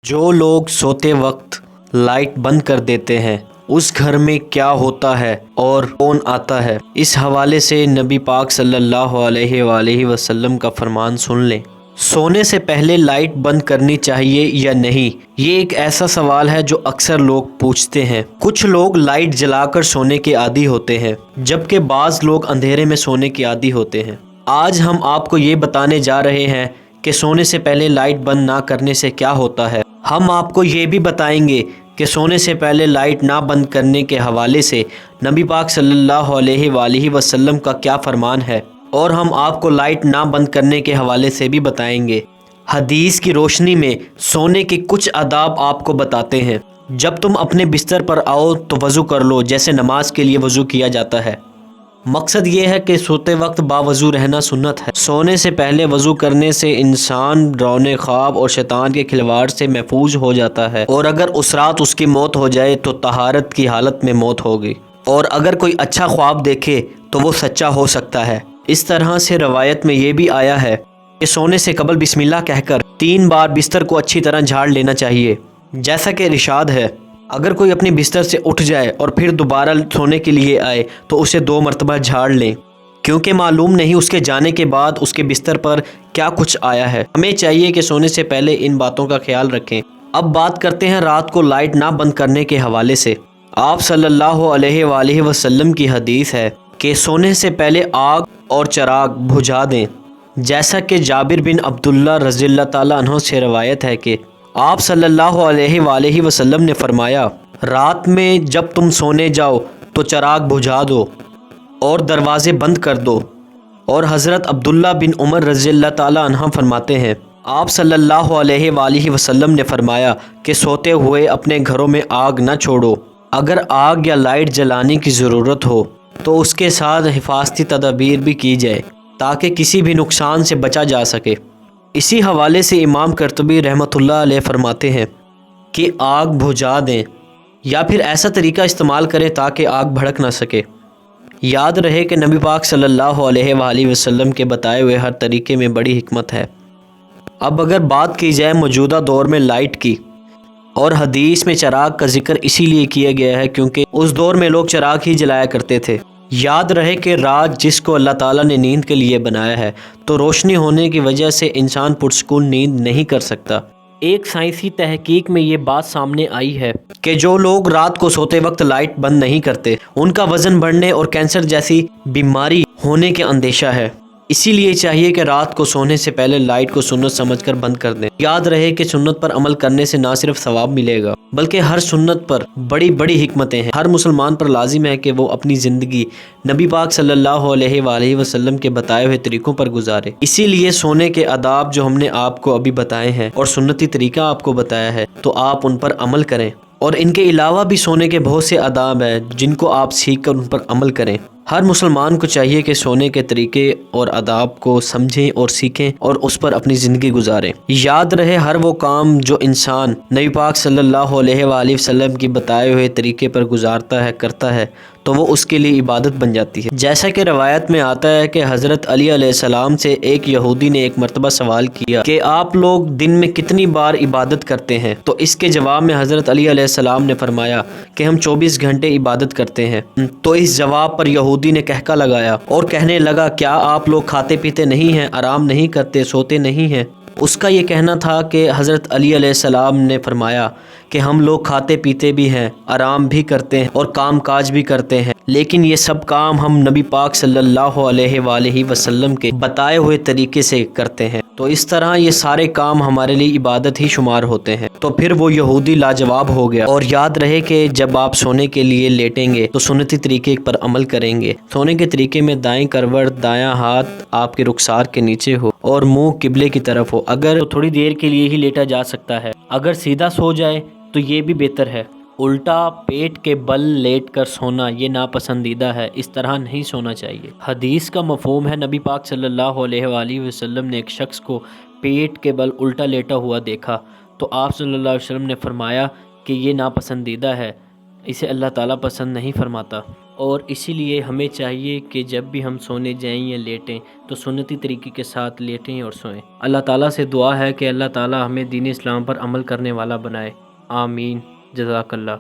جو لوگ سوتے وقت لائٹ بند کر دیتے ہیں اس گھر میں کیا ہوتا ہے اور کون آتا ہے، اس حوالے سے نبی پاک صلی اللہ علیہ وآلہ وسلم کا فرمان سن لیں۔ سونے سے پہلے لائٹ بند کرنی چاہیے یا نہیں، یہ ایک ایسا سوال ہے جو اکثر لوگ پوچھتے ہیں۔ کچھ لوگ لائٹ جلا کر سونے کے عادی ہوتے ہیں جبکہ بعض لوگ اندھیرے میں سونے کے عادی ہوتے ہیں۔ آج ہم آپ کو یہ بتانے جا رہے ہیں کہ سونے سے پہلے لائٹ بند نہ کرنے سے کیا ہوتا ہے۔ ہم آپ کو یہ بھی بتائیں گے کہ سونے سے پہلے لائٹ نہ بند کرنے کے حوالے سے نبی پاک صلی اللہ علیہ وآلہ وسلم کا کیا فرمان ہے، اور ہم آپ کو لائٹ نہ بند کرنے کے حوالے سے بھی بتائیں گے۔ حدیث کی روشنی میں سونے کے کچھ آداب آپ کو بتاتے ہیں۔ جب تم اپنے بستر پر آؤ تو وضو کر لو جیسے نماز کے لیے وضو کیا جاتا ہے۔ مقصد یہ ہے کہ سوتے وقت باوضو رہنا سنت ہے۔ سونے سے پہلے وضو کرنے سے انسان ڈراونے خواب اور شیطان کے کھلواڑ سے محفوظ ہو جاتا ہے، اور اگر اس رات اس کی موت ہو جائے تو طہارت کی حالت میں موت ہوگی، اور اگر کوئی اچھا خواب دیکھے تو وہ سچا ہو سکتا ہے۔ اس طرح سے روایت میں یہ بھی آیا ہے کہ سونے سے قبل بسم اللہ کہہ کر 3 بار بستر کو اچھی طرح جھاڑ لینا چاہیے، جیسا کہ ارشاد ہے اگر کوئی اپنے بستر سے اٹھ جائے اور پھر دوبارہ سونے کے لیے آئے تو اسے 2 مرتبہ جھاڑ لیں، کیونکہ معلوم نہیں اس کے جانے کے بعد اس کے بستر پر کیا کچھ آیا ہے۔ ہمیں چاہیے کہ سونے سے پہلے ان باتوں کا خیال رکھیں۔ اب بات کرتے ہیں رات کو لائٹ نہ بند کرنے کے حوالے سے۔ آپ صلی اللہ علیہ وآلہ وسلم کی حدیث ہے کہ سونے سے پہلے آگ اور چراغ بجھا دیں، جیسا کہ جابر بن عبداللہ رضی اللہ تعالیٰ عنہ سے روایت ہے کہ آپ صلی اللہ علیہ وآلہ وسلم نے فرمایا، رات میں جب تم سونے جاؤ تو چراغ بجھا دو اور دروازے بند کر دو۔ اور حضرت عبداللہ بن عمر رضی اللہ تعالیٰ عنہ فرماتے ہیں آپ صلی اللہ علیہ وآلہ وسلم نے فرمایا کہ سوتے ہوئے اپنے گھروں میں آگ نہ چھوڑو، اگر آگ یا لائٹ جلانے کی ضرورت ہو تو اس کے ساتھ حفاظتی تدابیر بھی کی جائے تاکہ کسی بھی نقصان سے بچا جا سکے۔ اسی حوالے سے امام قرطبی رحمۃ اللہ علیہ فرماتے ہیں کہ آگ بجھا دیں یا پھر ایسا طریقہ استعمال کریں تاکہ آگ بھڑک نہ سکے۔ یاد رہے کہ نبی پاک صلی اللہ علیہ وآلہ وسلم کے بتائے ہوئے ہر طریقے میں بڑی حکمت ہے۔ اب اگر بات کی جائے موجودہ دور میں لائٹ کی، اور حدیث میں چراغ کا ذکر اسی لیے کیا گیا ہے کیونکہ اس دور میں لوگ چراغ ہی جلایا کرتے تھے۔ یاد رہے کہ رات جس کو اللہ تعالیٰ نے نیند کے لیے بنایا ہے تو روشنی ہونے کی وجہ سے انسان پرسکون نیند نہیں کر سکتا۔ ایک سائنسی تحقیق میں یہ بات سامنے آئی ہے کہ جو لوگ رات کو سوتے وقت لائٹ بند نہیں کرتے ان کا وزن بڑھنے اور کینسر جیسی بیماری ہونے کے اندیشہ ہے۔ اسی لیے چاہیے کہ رات کو سونے سے پہلے لائٹ کو سنت سمجھ کر بند کر دیں۔ یاد رہے کہ سنت پر عمل کرنے سے نہ صرف ثواب ملے گا بلکہ ہر سنت پر بڑی بڑی حکمتیں ہیں۔ ہر مسلمان پر لازم ہے کہ وہ اپنی زندگی نبی پاک صلی اللہ علیہ وآلہ وسلم کے بتائے ہوئے طریقوں پر گزارے۔ اسی لیے سونے کے آداب جو ہم نے آپ کو ابھی بتائے ہیں اور سنتی طریقہ آپ کو بتایا ہے تو آپ ان پر عمل کریں، اور ان کے علاوہ بھی سونے کے بہت سے آداب ہیں جن کو آپ سیکھ کر ان پر عمل کریں۔ ہر مسلمان کو چاہیے کہ سونے کے طریقے اور آداب کو سمجھیں اور سیکھیں اور اس پر اپنی زندگی گزاریں۔ یاد رہے ہر وہ کام جو انسان نبی پاک صلی اللہ علیہ وآلہ وسلم کی بتائے ہوئے طریقے پر گزارتا ہے کرتا ہے تو وہ اس کے لیے عبادت بن جاتی ہے۔ جیسا کہ روایت میں آتا ہے کہ حضرت علی علیہ السلام سے ایک یہودی نے ایک مرتبہ سوال کیا کہ آپ لوگ دن میں کتنی بار عبادت کرتے ہیں، تو اس کے جواب میں حضرت علی علیہ السلام نے فرمایا کہ ہم 24 گھنٹے عبادت کرتے ہیں۔ تو اس جواب پر یہودی نے کہکا لگایا اور کہنے لگا کیا آپ لوگ کھاتے پیتے نہیں ہیں، آرام نہیں کرتے، سوتے نہیں ہیں؟ اس کا یہ کہنا تھا کہ حضرت علی علیہ السلام نے فرمایا کہ ہم لوگ کھاتے پیتے بھی ہیں، آرام بھی کرتے ہیں اور کام کاج بھی کرتے ہیں، لیکن یہ سب کام ہم نبی پاک صلی اللہ علیہ وآلہ وسلم کے بتائے ہوئے طریقے سے کرتے ہیں، تو اس طرح یہ سارے کام ہمارے لیے عبادت ہی شمار ہوتے ہیں۔ تو پھر وہ یہودی لاجواب ہو گیا۔ اور یاد رہے کہ جب آپ سونے کے لیے لیٹیں گے تو سنتی طریقے پر عمل کریں گے۔ سونے کے طریقے میں دائیں کروٹ، دایاں ہاتھ آپ کے رخسار کے نیچے ہو اور منہ قبلے کی طرف ہو، اگر تو تھوڑی دیر کے لیے ہی لیٹا جا سکتا ہے، اگر سیدھا سو جائے تو یہ بھی بہتر ہے۔ الٹا پیٹ کے بل لیٹ کر سونا یہ ناپسندیدہ ہے، اس طرح نہیں سونا چاہیے۔ حدیث کا مفہوم ہے نبی پاک صلی اللہ علیہ وآلہ وسلم نے ایک شخص کو پیٹ کے بل الٹا لیٹا ہوا دیکھا تو آپ صلی اللہ علیہ وسلم نے فرمایا کہ یہ ناپسندیدہ ہے، اسے اللہ تعالیٰ پسند نہیں فرماتا۔ اور اسی لیے ہمیں چاہیے کہ جب بھی ہم سونے جائیں یا لیٹیں تو سنتی طریقے کے ساتھ لیٹیں اور سوئیں۔ اللہ تعالیٰ سے دعا ہے کہ اللہ تعالیٰ ہمیں دین اسلام پر عمل کرنے والا بنائے۔ آمین۔ جزاک اللہ۔